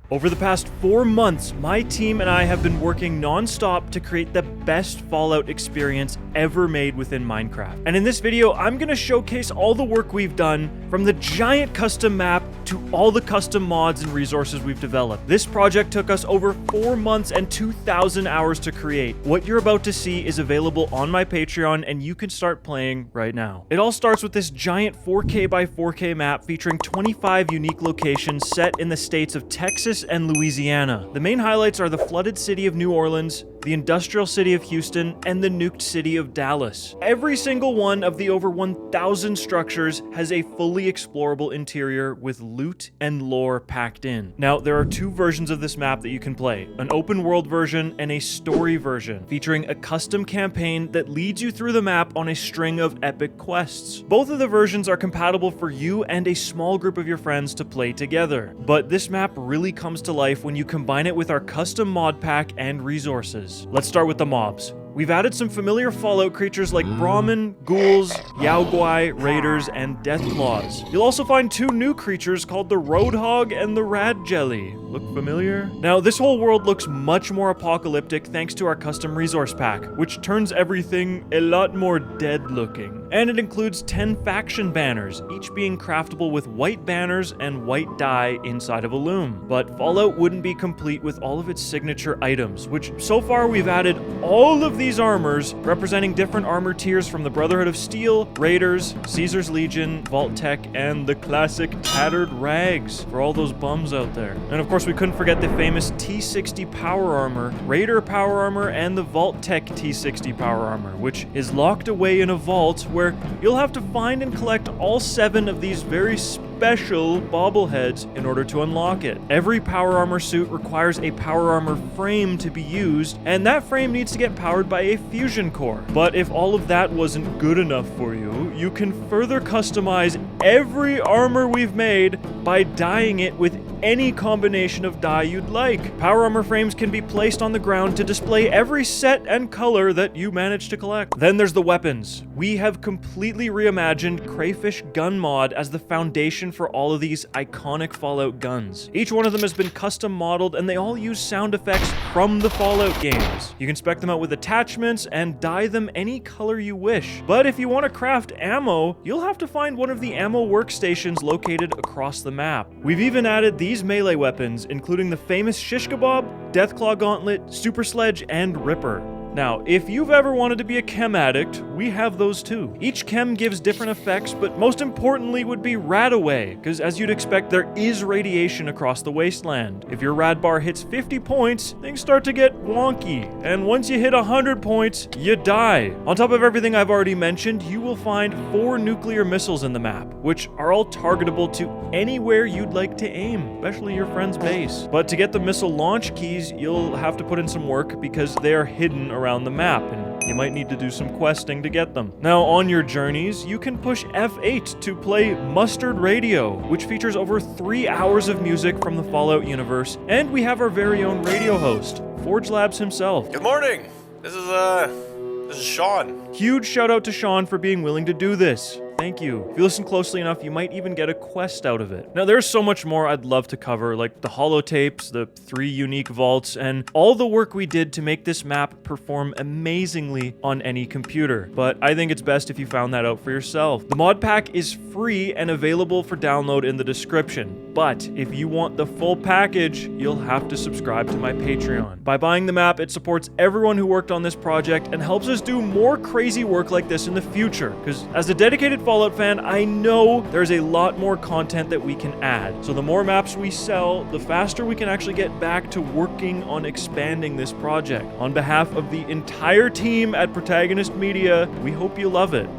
Over the past 4 months, my team and I have been working non-stop to create the best Fallout experience ever made within Minecraft. And in this video, I'm going to showcase all the work we've done, from the giant custom map to all the custom mods and resources we've developed. This project took us over 4 months and 2,000 hours to create. What you're about to see is available on my Patreon, and you can start playing right now. It all starts with this giant 4K by 4K map featuring 25 unique locations set in the states of Texas and Louisiana. The main highlights are the flooded city of New Orleans, the industrial city of Houston, and the nuked city of Dallas. Every single one of the over 1,000 structures has a fully explorable interior with loot and lore packed in. Now, there are 2 versions of this map that you can play, an open world version and a story version, featuring a custom campaign that leads you through the map on a string of epic quests. Both of the versions are compatible for you and a small group of your friends to play together, but this map really comes to life when you combine it with our custom mod pack and resources. Let's start with the mobs. We've added some familiar Fallout creatures like Brahmin, ghouls, Yaoguai, raiders, and deathclaws. You'll also find 2 new creatures called the Roadhog and the Rad Jelly. Look familiar? Now, this whole world looks much more apocalyptic thanks to our custom resource pack, which turns everything a lot more dead looking. And it includes 10 faction banners, each being craftable with white banners and white dye inside of a loom. But Fallout wouldn't be complete with all of its signature items, which so far we've added all of these armors representing different armor tiers from the Brotherhood of Steel, Raiders, Caesar's Legion, Vault Tech, and the classic Tattered Rags for all those bums out there. And of course, we couldn't forget the famous T60 Power Armor, Raider Power Armor, and the Vault Tech T60 Power Armor, which is locked away in a vault where you'll have to find and collect all 7 of these very special bobbleheads in order to unlock it. Every power armor suit requires a power armor frame to be used, and that frame needs to get powered by a fusion core. But if all of that wasn't good enough for you, you can further customize every armor we've made by dyeing it with any combination of dye you'd like. Power armor frames can be placed on the ground to display every set and color that you manage to collect. Then there's the weapons. We have completely reimagined Crayfish Gun Mod as the foundation for all of these iconic Fallout guns. Each one of them has been custom modeled, and they all use sound effects from the Fallout games. You can spec them out with attachments and dye them any color you wish. But if you want to craft ammo, you'll have to find one of the ammo workstations located across the map. We've even added these melee weapons, including the famous Shish Kebab, Deathclaw Gauntlet, Super Sledge, and Ripper. Now, if you've ever wanted to be a chem addict, we have those too. Each chem gives different effects, but most importantly would be Radaway, because as you'd expect, there is radiation across the wasteland. If your rad bar hits 50 points, things start to get wonky, and once you hit 100 points, you die. On top of everything I've already mentioned, you will find 4 nuclear missiles in the map, which are all targetable to anywhere you'd like to aim, especially your friend's base. But to get the missile launch keys, you'll have to put in some work because they are hidden around the map, and you might need to do some questing to get them. Now, on your journeys, you can push F8 to play Mustard Radio, which features over 3 hours of music from the Fallout universe, and we have our very own radio host, Forge Labs himself. Good morning. This is Sean. Huge shout out to Sean for being willing to do this. Thank you. If you listen closely enough, you might even get a quest out of it. Now, there's so much more I'd love to cover, like the holotapes, the 3 unique vaults, and all the work we did to make this map perform amazingly on any computer. But I think it's best if you found that out for yourself. The mod pack is free and available for download in the description. But if you want the full package, you'll have to subscribe to my Patreon. By buying the map, it supports everyone who worked on this project and helps us do more crazy work like this in the future. Because as a dedicated Fallout fan, I know there's a lot more content that we can add. So the more maps we sell, the faster we can actually get back to working on expanding this project. On behalf of the entire team at Protagnst Media, we hope you love it.